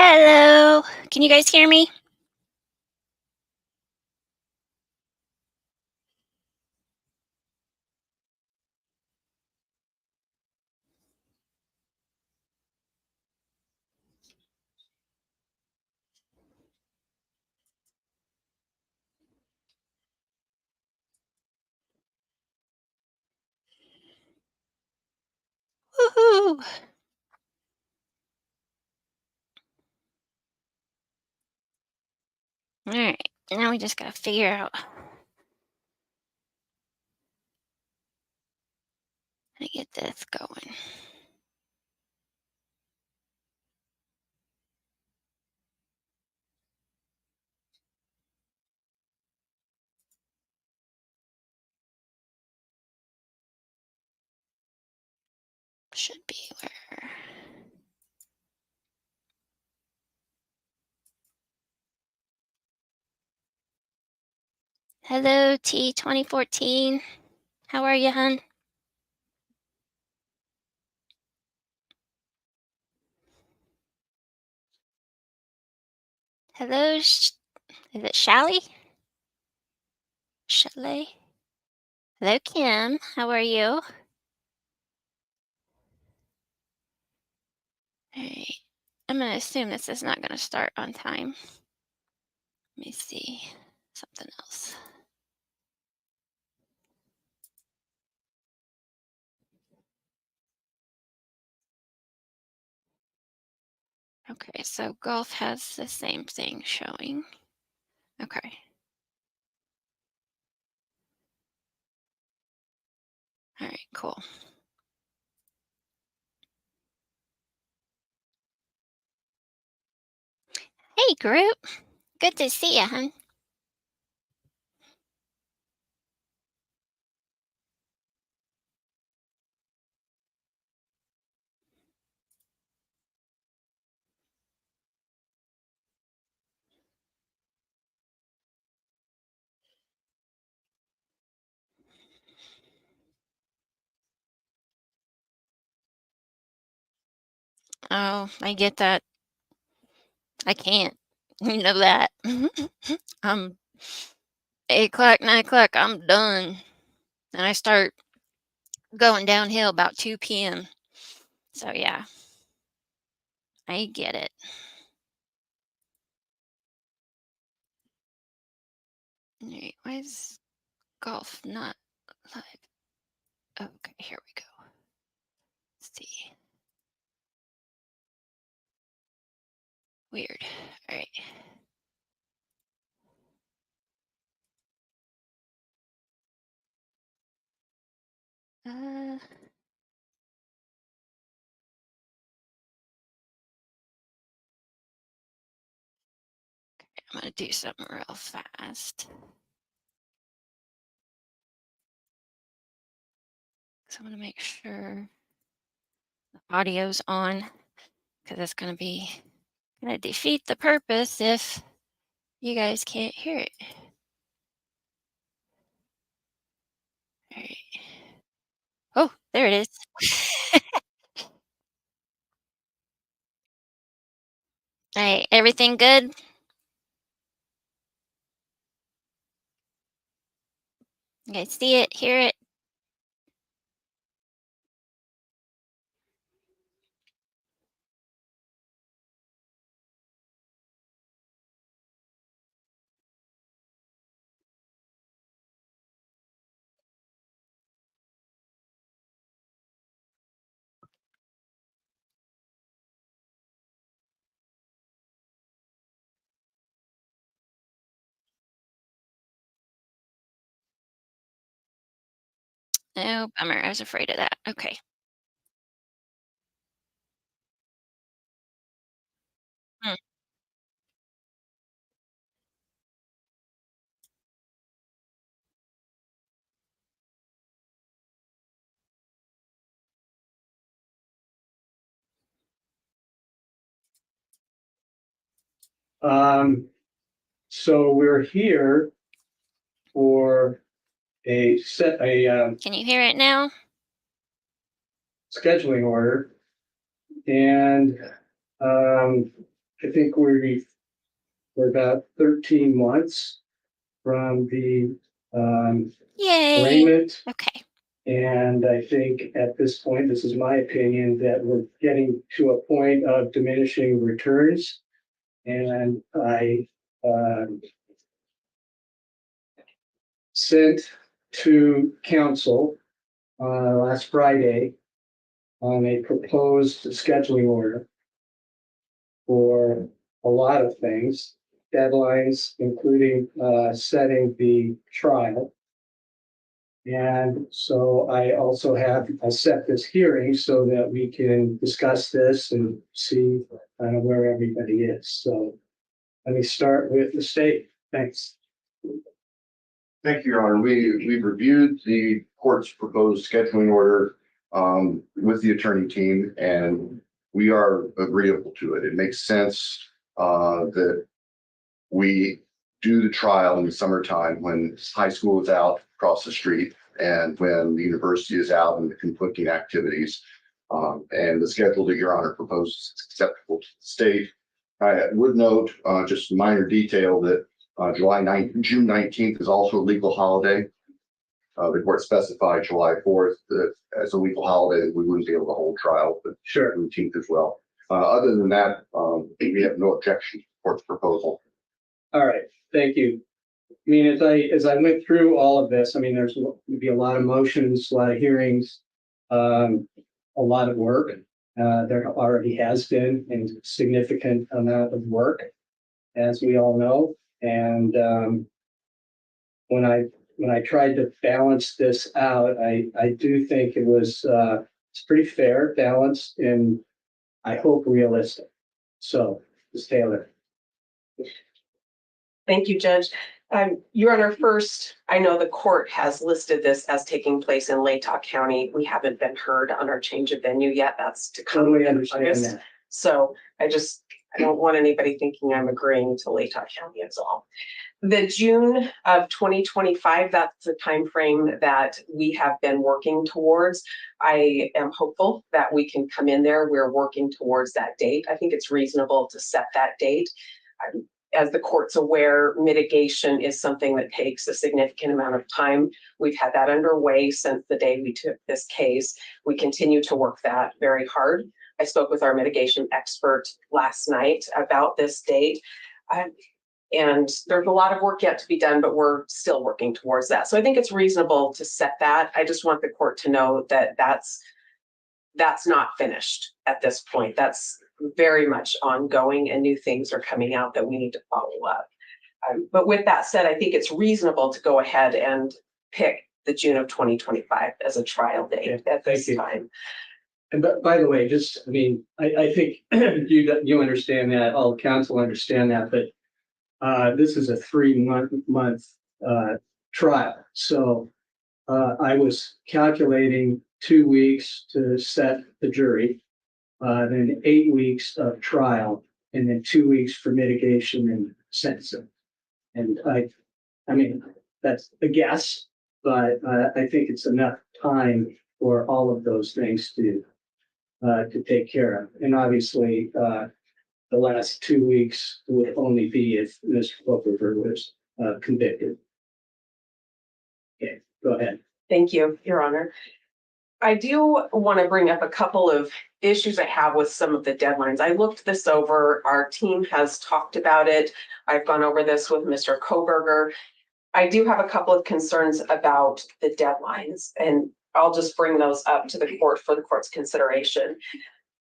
Hello. Can you guys hear me? Woohoo! All right. Now we just gotta figure out how to get this going. Should be where. Hello, T2014. How are you, hun? Hello, is it Shally? Shelley? Hello, Kim. How are you? All right. I'm gonna assume this is not gonna start on time. Let me see. Something else. Okay, so golf has the same thing showing. Okay. All right, cool. Hey, group. Good to see you, hun. Oh, I get that. I can't. You know that. I'm 8 o'clock, 9 o'clock. I'm done, and I start going downhill about 2 p.m. So yeah, I get it. All right, why is golf not live? Okay, here we go. Let's see. Weird. All right. Uh, I'm gonna do something real fast. So I'm gonna make sure the audio's on because it's gonna defeat the purpose if you guys can't hear it. All right. Oh, there it is. All right, everything good? You guys see it, hear it? Oh, bummer. I was afraid of that. Okay. Hmm. Um, so we're here for a Can you hear it now? scheduling order, and um, I think we're about 13 months from the Yay. arraignment. Okay. And I think at this point, this is my opinion, that we're getting to a point of diminishing returns. And I sent to council last Friday on a proposed scheduling order for a lot of things, deadlines, including setting the trial. And so I also have set this hearing so that we can discuss this and see kind of where everybody is. So let me start with the state. Thanks. Thank you, Your Honor. We've reviewed the court's proposed scheduling order with the attorney team, and we are agreeable to it. It makes sense that we do the trial in the summertime when high school is out across the street and when the university is out and the conflicting activities. And the schedule that Your Honor proposes is acceptable to the state. I would note just a minor detail that June 19th is also a legal holiday. The court specified July 4th as a legal holiday. We wouldn't be able to hold trial, but Sure. 19th as well. Other than that, we have no objection to the court's proposal. All right. Thank you. I mean, as I went through all of this, I mean, there's going to be a lot of motions, a lot of hearings, a lot of work. There already has been a significant amount of work, as we all know. And when I tried to balance this out, I do think it was it's pretty fair, balanced, and I hope realistic. So, Ms. Taylor. Thank you, Judge. Your Honor, first, I know the court has listed this as taking place in Latah County. We haven't been heard on our change of venue yet. That's to come. Totally understand that. So I don't want anybody thinking I'm agreeing to Latah County as all. The June of 2025, that's the time frame that we have been working towards. I am hopeful that we can come in there. We're working towards that date. I think it's reasonable to set that date. As the court's aware, mitigation is something that takes a significant amount of time. We've had that underway since the day we took this case. We continue to work that very hard. I spoke with our mitigation expert last night about this date. And there's a lot of work yet to be done, but we're still working towards that. So I think it's reasonable to set that. I just want the court to know that that's not finished at this point. That's very much ongoing, and new things are coming out that we need to follow up. But with that said, I think it's reasonable to go ahead and pick the June of 2025 as a trial date at this time. And by the way, I mean, I think you understand that, all counsel understand that, but this is a 3-month trial. So I was calculating 2 weeks to set the jury, then 8 weeks of trial, and then 2 weeks for mitigation and sentencing. And I mean, that's a guess, but I think it's enough time for all of those things to take care of. And obviously, the last 2 weeks would only be if Mr. Kohberger was convicted. Okay, go ahead. Thank you, Your Honor. I do want to bring up a couple of issues I have with some of the deadlines. I looked this over. Our team has talked about it. I've gone over this with Mr. Kohberger. I do have a couple of concerns about the deadlines, and I'll just bring those up to the court for the court's consideration.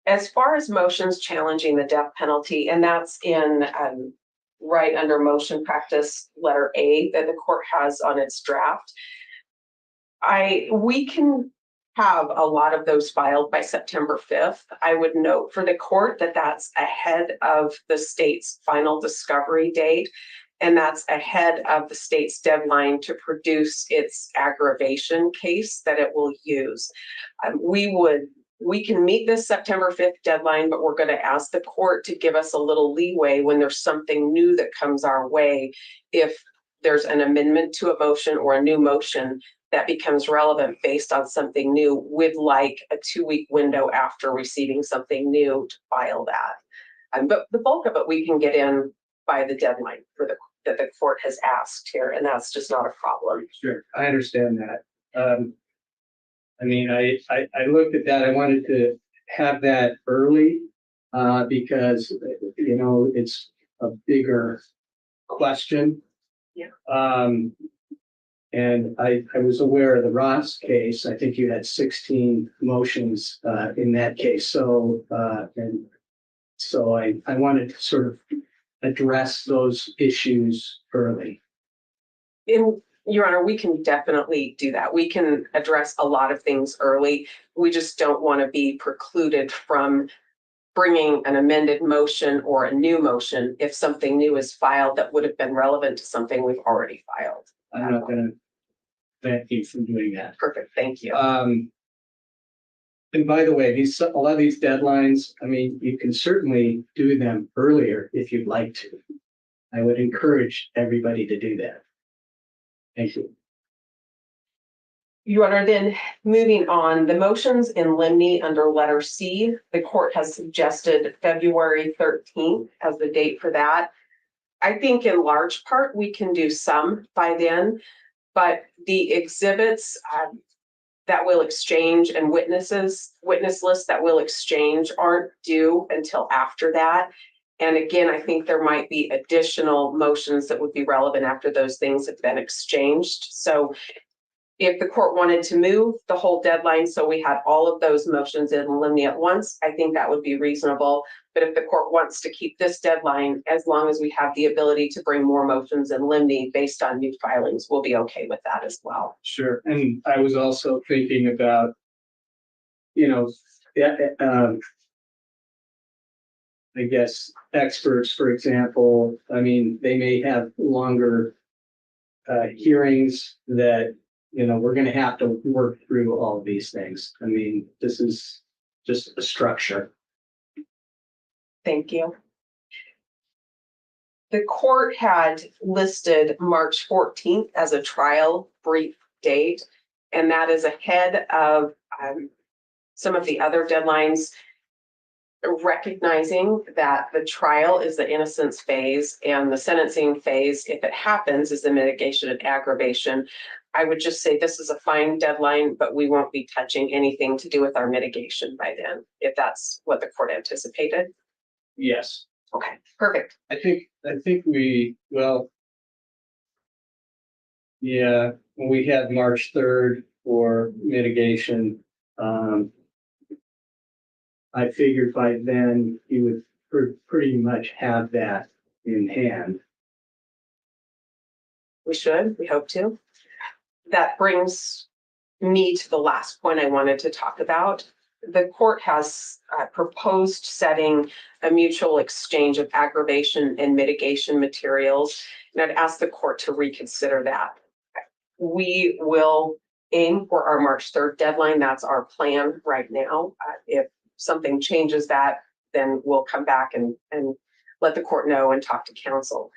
As far as motions challenging the death penalty, and that's in right under motion practice letter A that the court has on its draft, we can have a lot of those filed by September 5th. I would note for the court that that's ahead of the state's final discovery date, and that's ahead of the state's deadline to produce its aggravation case that it will use. We can meet this September 5th deadline, but we're going to ask the court to give us a little leeway when there's something new that comes our way. If there's an amendment to a motion or a new motion that becomes relevant based on something new, with like a 2-week window after receiving something new to file that. But the bulk of it, we can get in by the deadline that the court has asked here, and that's just not a problem. Sure, I understand that. I mean, I looked at that, I wanted to have that early, because, you know, it's a bigger question. Yeah. And I was aware of the Ross case. I think you had 16 motions, in that case. So, and so I wanted to sort of address those issues early. Your Honor, we can definitely do that. We can address a lot of things early. We just don't want to be precluded from bringing an amended motion or a new motion if something new is filed that would have been relevant to something we've already filed. I'm not gonna prevent you from doing that. Perfect, thank you. And by the way, a lot of these deadlines, I mean, you can certainly do them earlier if you'd like to. I would encourage everybody to do that. Thank you. Your Honor, then moving on, the motions in limine under letter C, the court has suggested February 13th as the date for that. I think in large part, we can do some by then, but the exhibits that we'll exchange and witness lists that we'll exchange aren't due until after that. And again, I think there might be additional motions that would be relevant after those things have been exchanged. So if the court wanted to move the whole deadline, so we had all of those motions in limine at once, I think that would be reasonable. But if the court wants to keep this deadline, as long as we have the ability to bring more motions in limine based on new filings, we'll be okay with that as well. Sure. And I was also thinking about, you know, I guess experts, for example, I mean, they may have longer hearings that, you know, we're going to have to work through all of these things. I mean, this is just a structure. Thank you. The court had listed March 14th as a trial brief date, and that is ahead of some of the other deadlines, recognizing that the trial is the innocence phase and the sentencing phase, if it happens, is the mitigation and aggravation. I would just say this is a fine deadline, but we won't be touching anything to do with our mitigation by then, if that's what the court anticipated. Yes. Okay, perfect. I think we, well, yeah, we had March 3rd for mitigation. I figured by then you would pretty much have that in hand. We hope to. That brings me to the last point I wanted to talk about. The court has proposed setting a mutual exchange of aggravation and mitigation materials, and I'd ask the court to reconsider that. We will aim for our March 3rd deadline. That's our plan right now. If something changes that, then we'll come back and let the court know and talk to counsel.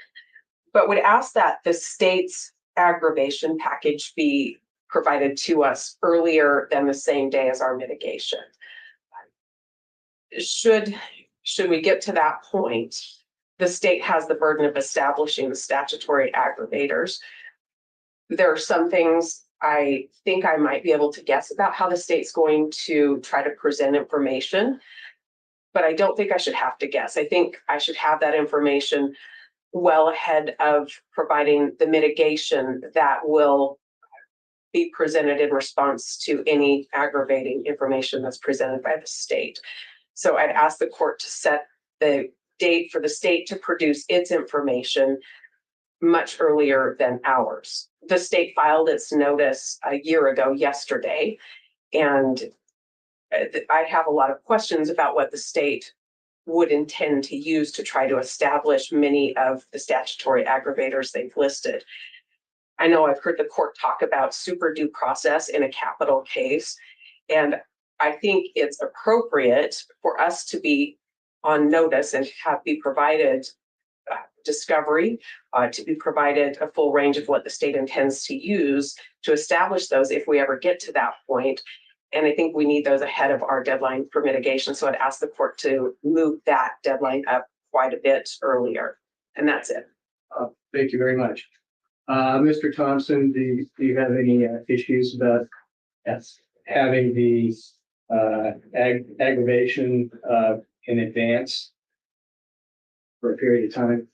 But would ask that the state's aggravation package be provided to us earlier than the same day as our mitigation. Should we get to that point, the state has the burden of establishing the statutory aggravators. There are some things I think I might be able to guess about how the state's going to try to present information, but I don't think I should have to guess. I think I should have that information well ahead of providing the mitigation that will be presented in response to any aggravating information that's presented by the state. So I'd ask the court to set the date for the state to produce its information much earlier than ours. The state filed its notice a year ago yesterday, and I have a lot of questions about what the state would intend to use to try to establish many of the statutory aggravators they've listed. I know I've heard the court talk about super due process in a capital case, and I think it's appropriate for us to be on notice and be provided discovery, to be provided a full range of what the state intends to use to establish those if we ever get to that point. And I think we need those ahead of our deadline for mitigation. So I'd ask the court to move that deadline up quite a bit earlier. And that's it. Thank you very much. Mr. Thompson, do you have any issues about having the aggravation in advance for a period of time?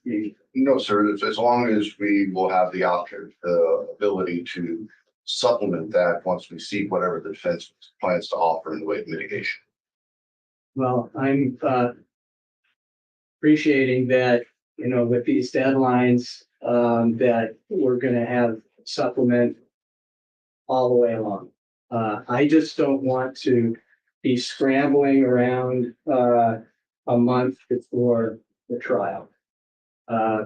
No, sir, as long as we will have the option, the ability to supplement that once we see whatever the defense plans to offer in the way of mitigation. Well, I'm appreciating that, you know, with these deadlines, that we're gonna have supplement all the way along. I just don't want to be scrambling around a month before the trial.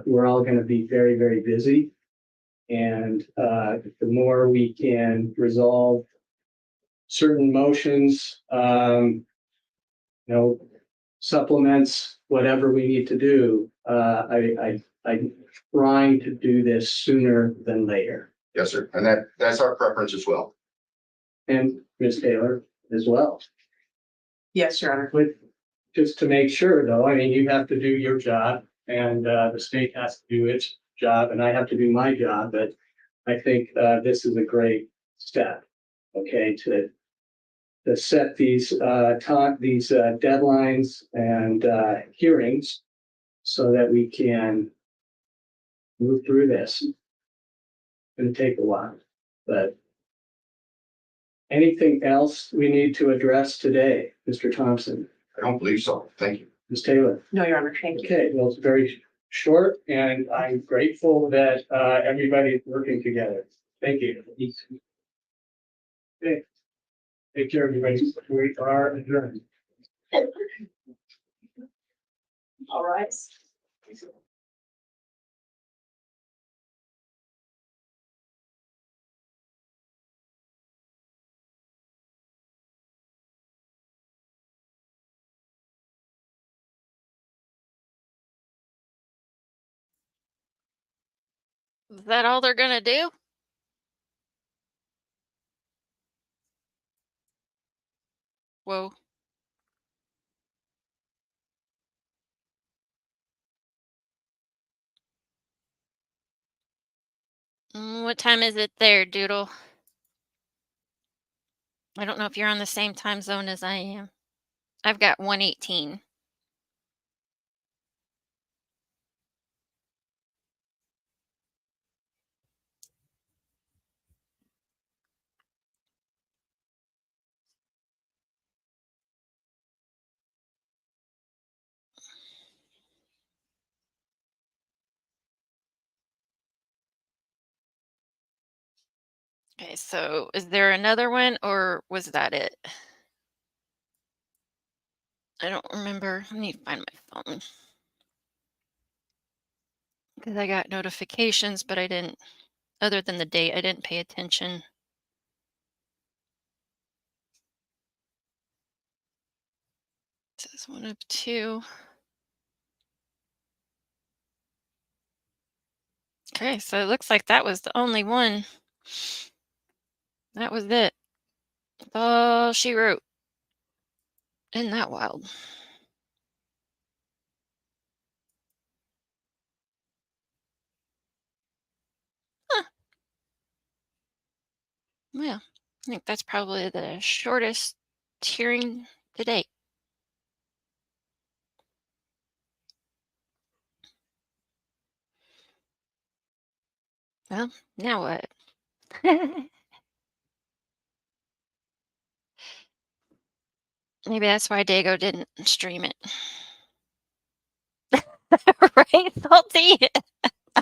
We're all gonna be very, very busy. And the more we can resolve certain motions, you know, supplements, whatever we need to do, I'm trying to do this sooner than later. Yes, sir. And that's our preference as well. And Ms. Taylor as well. Yes, Your Honor. With, just to make sure though, I mean, you have to do your job and the state has to do its job and I have to do my job, but I think this is a great step, okay, to set these deadlines and hearings so that we can move through this. It's gonna take a while, but anything else we need to address today, Mr. Thompson? I don't believe so. Thank you. Ms. Taylor? No, Your Honor. Thank you. Okay, well, it's very short and I'm grateful that everybody's working together. Thank you. Okay. Take care, everybody. We are adjourned. All right. Is that all they're gonna do? Whoa. What time is it there, Doodle? I don't know if you're on the same time zone as I am. I've got 1:18. Okay, so is there another one or was that it? I don't remember. I need to find my phone. Because I got notifications, but I didn't, other than the date, I didn't pay attention. This is one of two. Okay, so it looks like that was the only one. That was it. That's all she wrote. Isn't that wild? Huh. Well, I think that's probably the shortest hearing to date. Well, now what? Maybe that's why Dago didn't stream it. Right, Salty?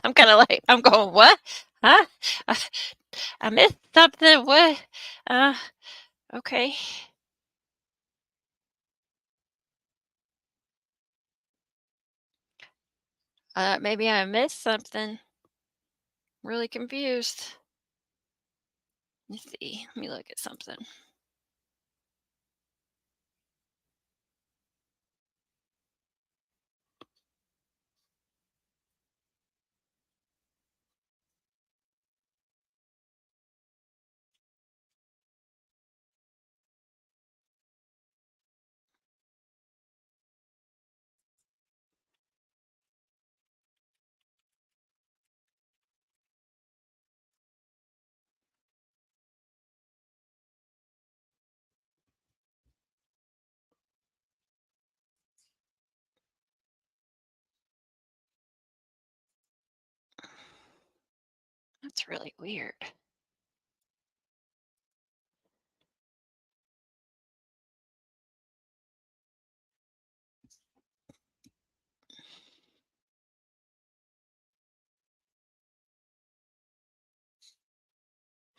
I'm kind of like, I'm going, what? Huh? I missed something. What? Okay. Maybe I missed something. Really confused. Let me see. Let me look at something. That's really weird.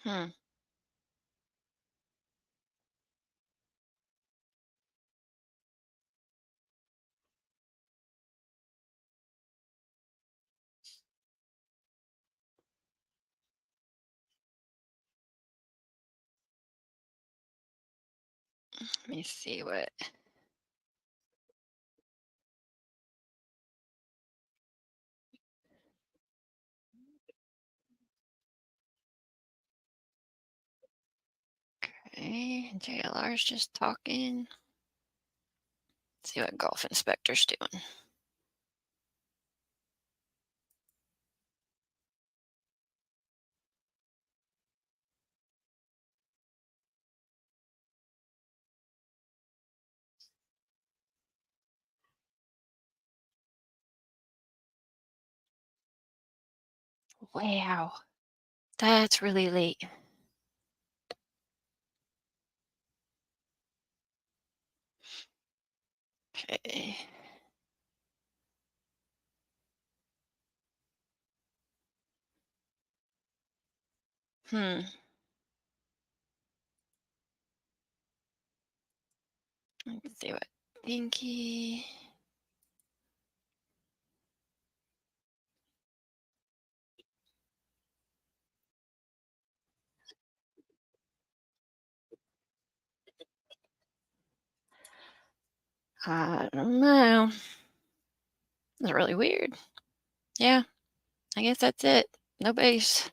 Hmm. Let me see what. Okay, JLR's just talking. See what golf inspector's doing. Wow, that's really late. Okay. Hmm. Let's see what. Pinky. I don't know. That's really weird. Yeah, I guess that's it. Nobody's.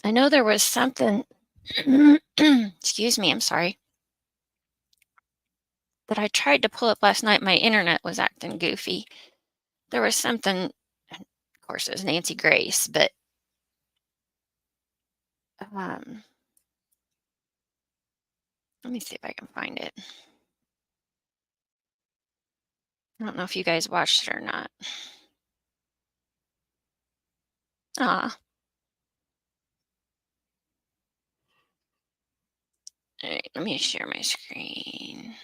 I know there was something. Excuse me, I'm sorry. That I tried to pull up last night. My internet was acting goofy. There was something. Of course, it was Nancy Grace, but um, let me see if I can find it. I don't know if you guys watched it or not. Ah, all right, let me share my screen.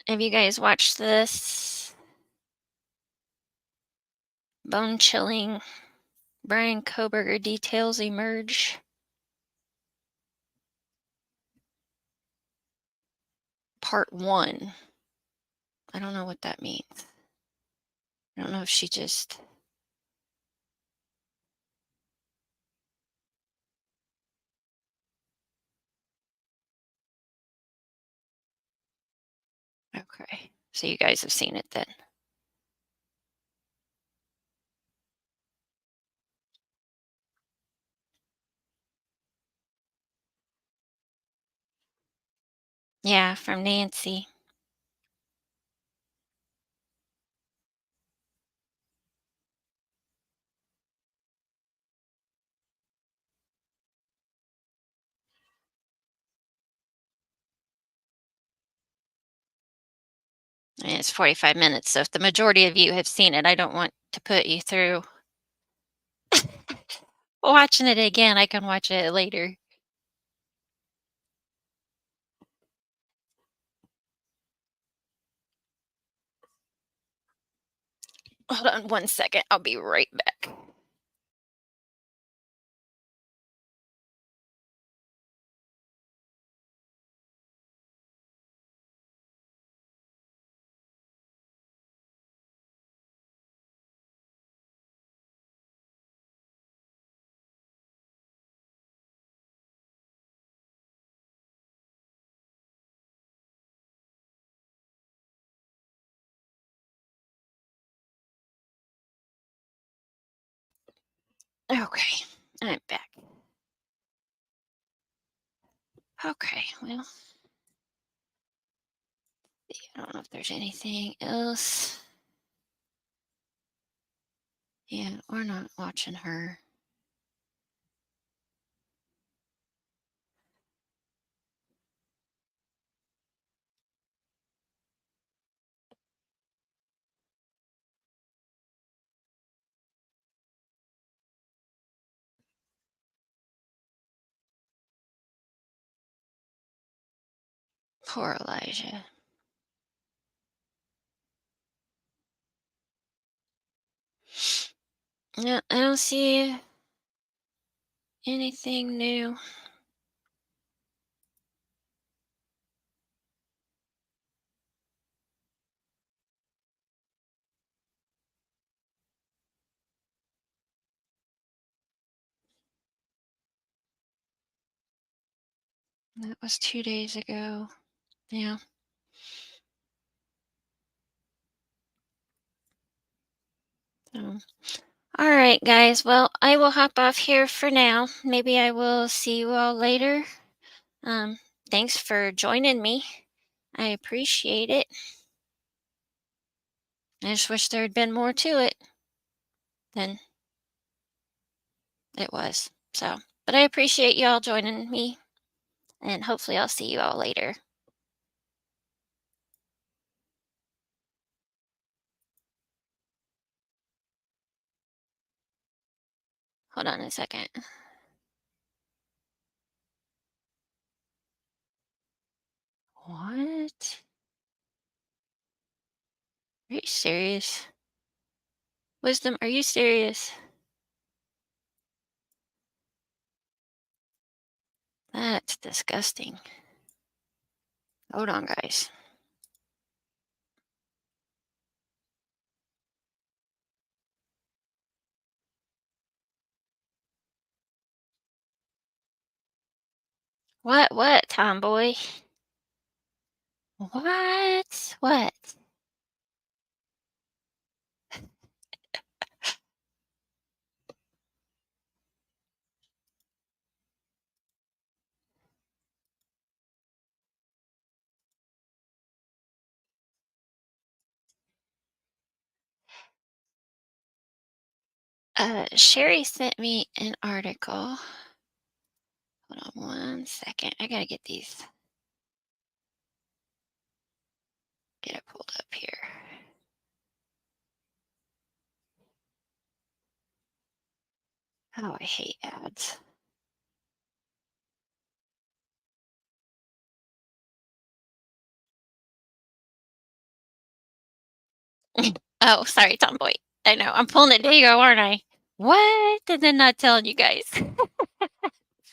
Have you guys watched this bone chilling Bryan Kohberger details emerge? Part 1. I don't know what that means. I don't know if she just. Okay, so you guys have seen it then. Yeah, from Nancy. And it's 45 minutes, so if the majority of you have seen it, I don't want to put you through watching it again. I can watch it later. Hold on 1 second. I'll be right back. Okay, I'm back. Okay, well, I don't know if there's anything else. Yeah, we're not watching her. Poor Elijah. No, I don't see anything new. That was 2 days ago. Yeah. So, all right, guys. Well, I will hop off here for now. Maybe I will see you all later. Um, Thanks for joining me. I appreciate it. I just wish there had been more to it than it was. So, but I appreciate you all joining me, and hopefully I'll see you all later. Hold on a second. What? Are you serious? Wisdom, are you serious? That's disgusting. Hold on, guys. What, tomboy? What? What? Sherry sent me an article. Hold on one second. I gotta get these. Get it pulled up here. Oh, I hate ads. Oh, sorry, tomboy. I know. I'm pulling it Dago, aren't I? What? And then not telling you guys.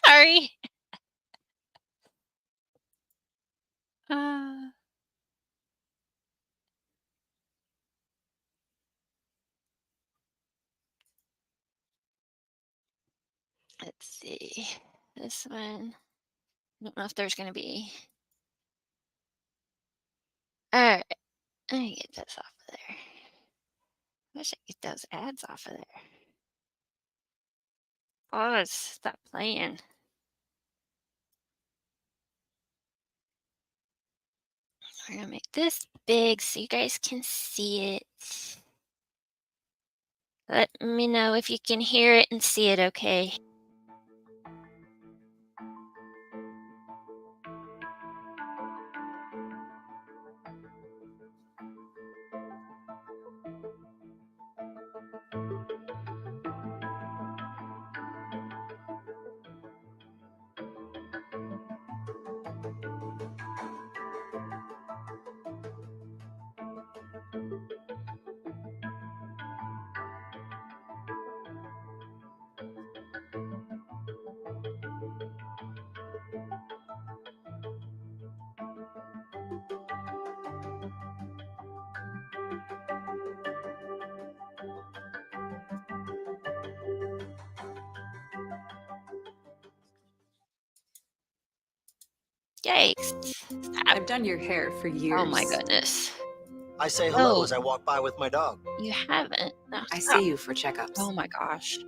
Sorry. Uh, let's see. This one. I don't know if there's gonna be. All right. Let me get this off of there. I wish I could get those ads off of there. Oh, stop playing. We're gonna make this big so you guys can see it. Let me know if you can hear it and see it okay. Yikes. I've done your hair for years. Oh my goodness. I say hello Oh, as I walk by with my dog. you haven't. No, I stop. see you for checkups. Oh my gosh.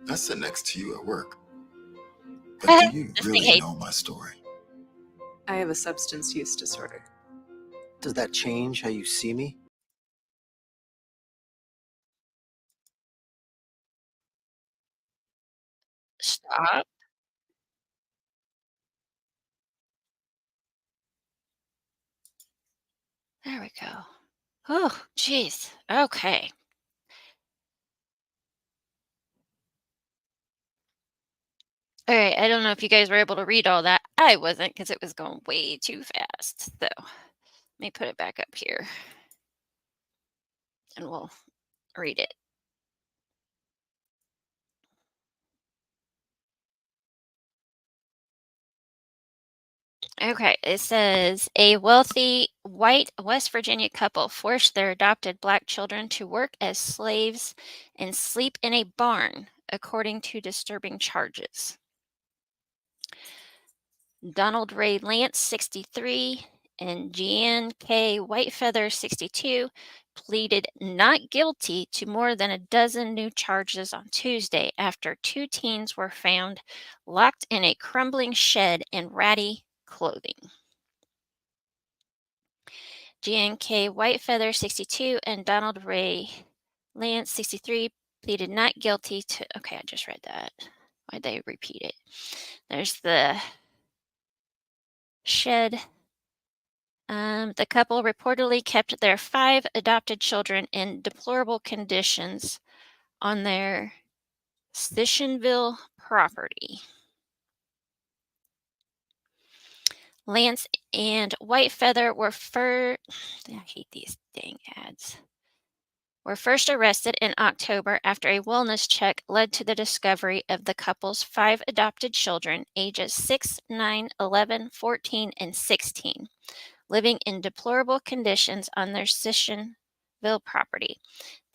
I sit next to you at work. But do you This thing really hates. know my story? I have a substance use disorder. Does that change how you see me? Stop. There we go. Oh, jeez. Okay. All right, I don't know if you guys were able to read all that. I wasn't because it was going way too fast. So let me put it back up here and we'll read it. Okay, it says a wealthy white West Virginia couple forced their adopted black children to work as slaves and sleep in a barn, according to disturbing charges. Donald Ray Lance, 63, and Jeanne K. Whitefeather, 62, pleaded not guilty to more than a dozen new charges on Tuesday after two teens were found locked in a crumbling shed in ratty clothing. Jeanne K. Whitefeather, 62, and Donald Ray Lance, 63, pleaded not guilty to. Okay, I just read that. Why'd they repeat it? There's the shed. The couple reportedly kept their 5 adopted children in deplorable conditions on their Sissionville property. Lance and Whitefeather were I hate these dang ads. Were first arrested in October after a wellness check led to the discovery of the couple's 5 adopted children, ages 6, 9, 11, 14, and 16, living in deplorable conditions on their Sissionville property.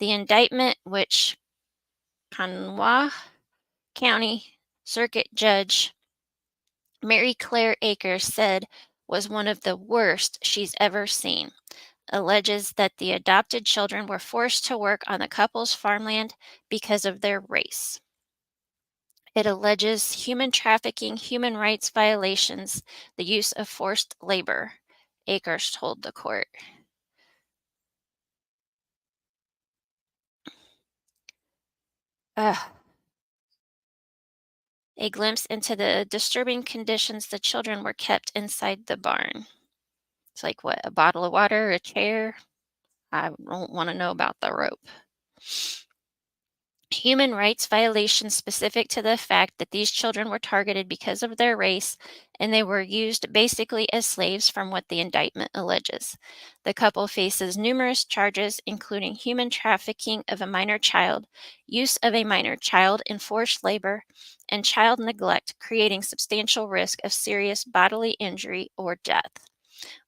The indictment, which Kanawha County Circuit Judge Mary Claire Akers said was one of the worst she's ever seen, alleges that the adopted children were forced to work on the couple's farmland because of their race. It alleges human trafficking, human rights violations, the use of forced labor, Akers told the court. Ugh. A glimpse into the disturbing conditions the children were kept inside the barn. It's like what, a bottle of water, a chair? I don't want to know about the rope. Human rights violations specific to the fact that these children were targeted because of their race and they were used basically as slaves from what the indictment alleges. The couple faces numerous charges, including human trafficking of a minor child, use of a minor child in forced labor, and child neglect, creating substantial risk of serious bodily injury or death.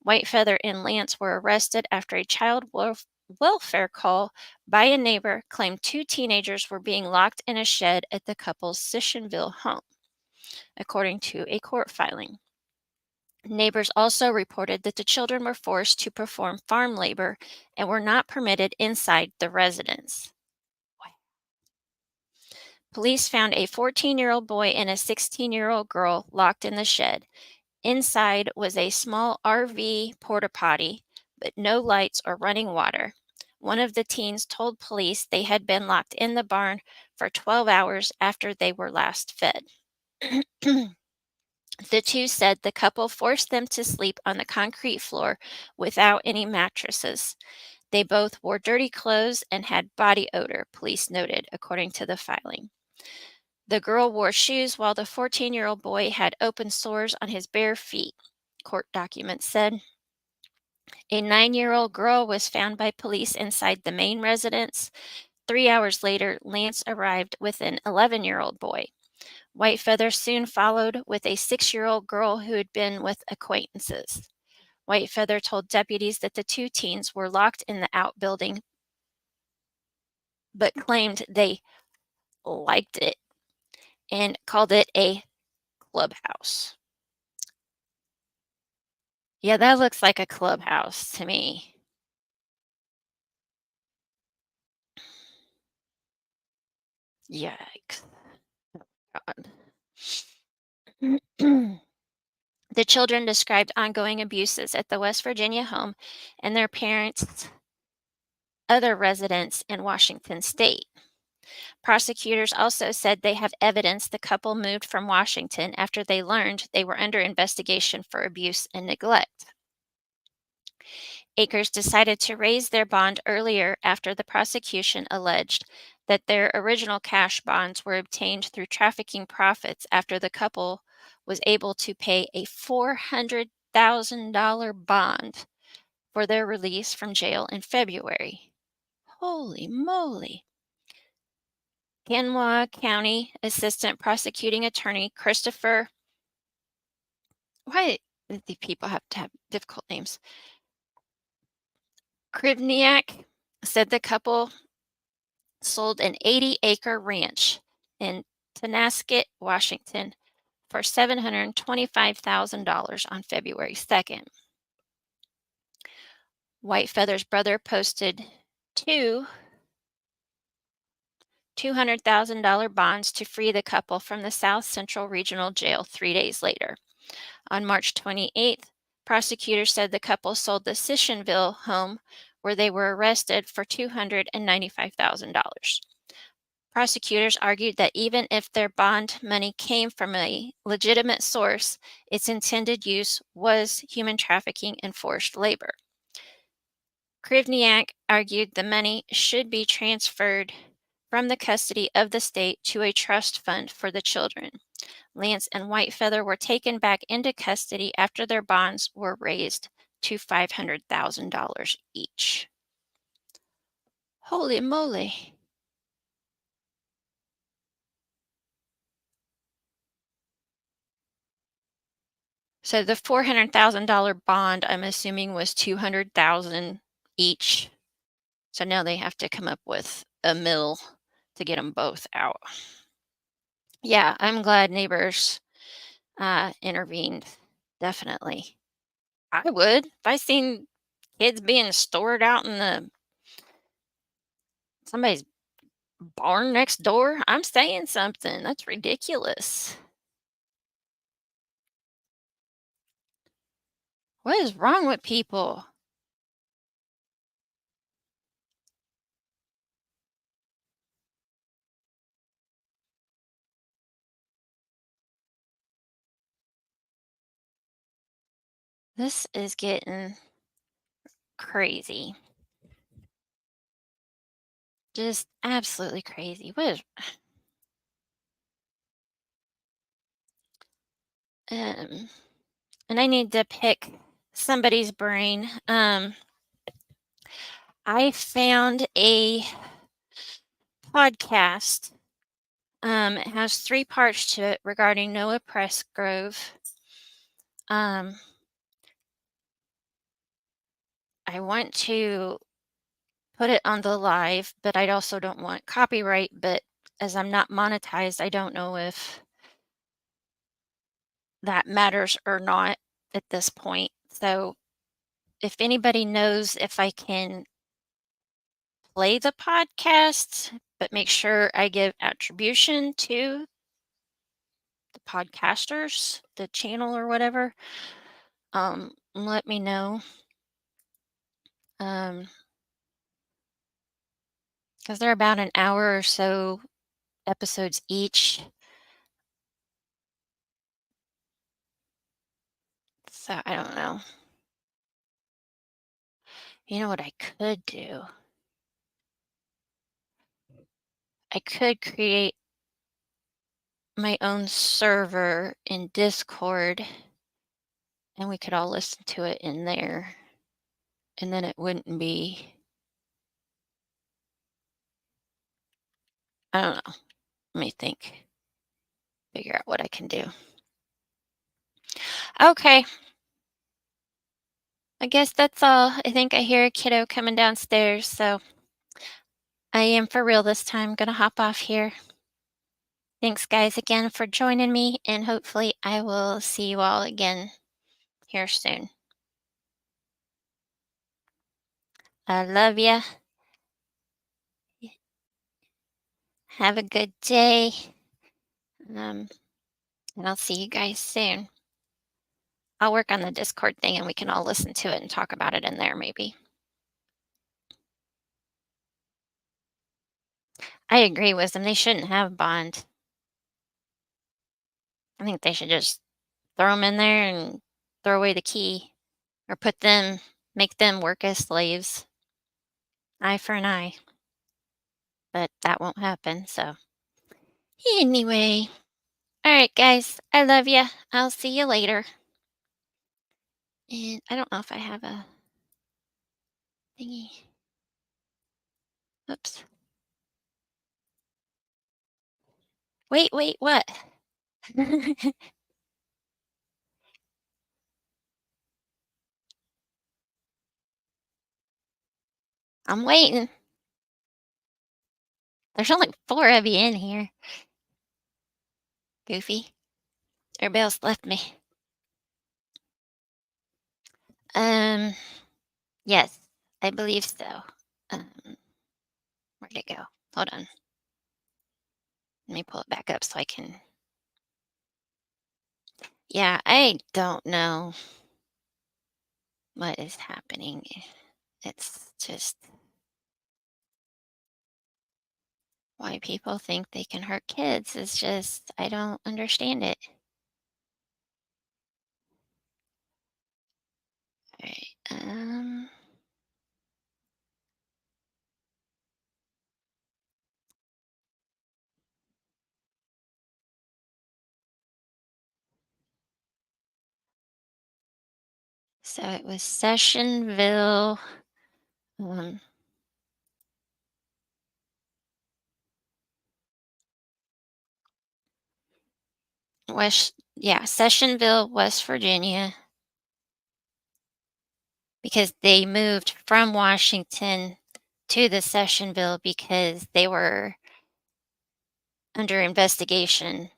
Whitefeather and Lance were arrested after a child welfare call by a neighbor claimed 2 teenagers were being locked in a shed at the couple's Sissionville home, according to a court filing. Neighbors also reported that the children were forced to perform farm labor and were not permitted inside the residence. Police found a 14-year-old boy and a 16-year-old girl locked in the shed. Inside was a small RV porta potty, but no lights or running water. One of the teens told police they had been locked in the barn for 12 hours after they were last fed. The two said the couple forced them to sleep on the concrete floor without any mattresses. They both wore dirty clothes and had body odor, police noted, according to the filing. The girl wore shoes while the 14-year-old boy had open sores on his bare feet, court documents said. A 9-year-old girl was found by police inside the main residence. 3 hours later, Lance arrived with an 11-year-old boy. Whitefeather soon followed with a 6-year-old girl who had been with acquaintances. Whitefeather told deputies that the 2 teens were locked in the outbuilding, but claimed they liked it and called it a clubhouse. Yeah, that looks like a clubhouse to me. Yikes. God. The children described ongoing abuses at the West Virginia home and their parents' other residents in Washington state. Prosecutors also said they have evidence the couple moved from Washington after they learned they were under investigation for abuse and neglect. Akers decided to raise their bond earlier after the prosecution alleged that their original cash bonds were obtained through trafficking profits after the couple was able to pay a $400,000 bond for their release from jail in February. Holy moly. Kanawha County Assistant Prosecuting Attorney Christopher, why do the people have to have difficult names? Krivniak said the couple sold an 80-acre ranch in Tonasket, Washington for $725,000 on February 2nd. Whitefeather's brother posted two $200,000 bonds to free the couple from the South Central Regional Jail 3 days later. On March 28th, prosecutors said the couple sold the Sissionville home where they were arrested for $295,000. Prosecutors argued that even if their bond money came from a legitimate source, its intended use was human trafficking and forced labor. Krivniak argued the money should be transferred from the custody of the state to a trust fund for the children. Lance and Whitefeather were taken back into custody after their bonds were raised to $500,000 each. Holy moly. So the $400,000 bond, I'm assuming, was $200,000 each. So now they have to come up with $1 million to get them both out. Yeah, I'm glad neighbors intervened. Definitely. I would. If I seen kids being stored out in somebody's barn next door, I'm saying something. That's ridiculous. What is wrong with people? This is getting crazy. Just absolutely crazy. What is and I need to pick somebody's brain. I found a podcast. It has 3 parts to it regarding Noah Pressgrove. I want to put it on the live, but I also don't want copyright. But as I'm not monetized, I don't know if that matters or not at this point. So if anybody knows if I can play the podcast, but make sure I give attribution to the podcasters, the channel or whatever, let me know. Because they're about an hour or so episodes each. So I don't know. You know what I could do? I could create my own server in Discord and we could all listen to it in there. And then it wouldn't be, I don't know. Let me think. Figure out what I can do. Okay. I guess that's all. I think I hear a kiddo coming downstairs, so I am for real this time. Gonna hop off here. Thanks, guys, again for joining me, and hopefully I will see you all again here soon. I love ya. Have a good day. And I'll see you guys soon. I'll work on the Discord thing and we can all listen to it and talk about it in there maybe. I agree with them. They shouldn't have bond. I think they should just throw them in there and throw away the key or make them work as slaves. Eye for an eye. but that won't happen. So, anyway, all right, guys, I love you. I'll see you later. And I don't know if I have a thingy. Oops. Wait, what? I'm waiting. There's only 4 of you in here. Goofy. Everybody else left me. Um, yes, I believe so. Um, where'd it go? Hold on. Let me pull it back up so I can. Yeah, I don't know what is happening. It's just why people think they can hurt kids is just, I don't understand it. All right. So it was Sessionville. Um, Sessionville, West Virginia, because they moved from Washington to the Sessionville because they were under investigation,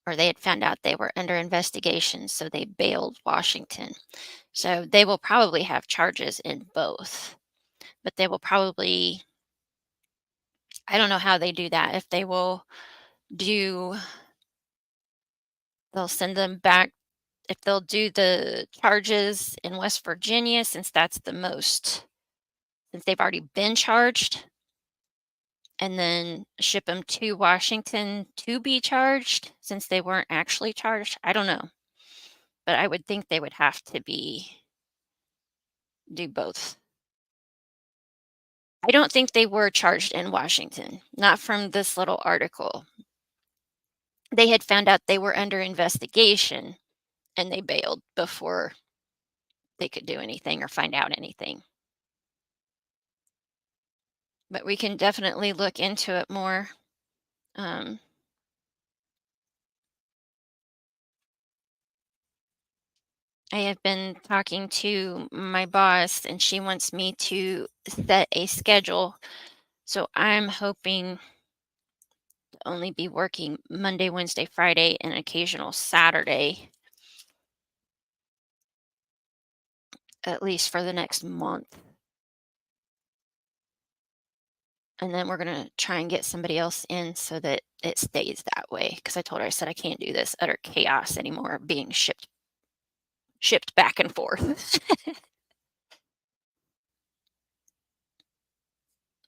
or they had found out they were under investigation, so they bailed Washington. So they will probably have charges in both, but they will probably, I don't know how they do that. If they will do, they'll send them back. If they'll do the charges in West Virginia, since that's the most, since they've already been charged, and then ship them to Washington to be charged since they weren't actually charged. I don't know. But I would think they would have to do both. I don't think they were charged in Washington, not from this little article. They had found out they were under investigation and they bailed before they could do anything or find out anything. But we can definitely look into it more. I have been talking to my boss and she wants me to set a schedule. So I'm hoping to only be working Monday, Wednesday, Friday, and occasional Saturday, at least for the next month. And then we're going to try and get somebody else in so that it stays that way. Because I told her, I said, I can't do this utter chaos anymore, being shipped back and forth.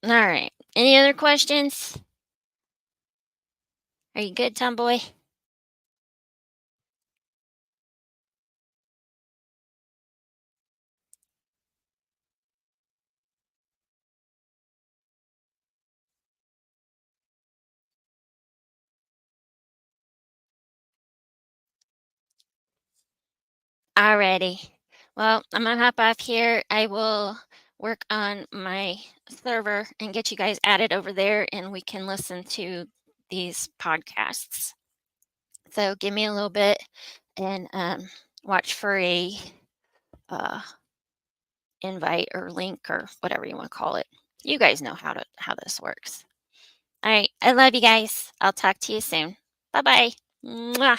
All right. Any other questions? Are you good, Tomboy? Alrighty. Well, I'm gonna hop off here. I will work on my server and get you guys added over there and we can listen to these podcasts. So give me a little bit and watch for a invite or link or whatever you want to call it. You guys know how this works. All right. I love you guys. I'll talk to you soon. Bye-bye. Mwah.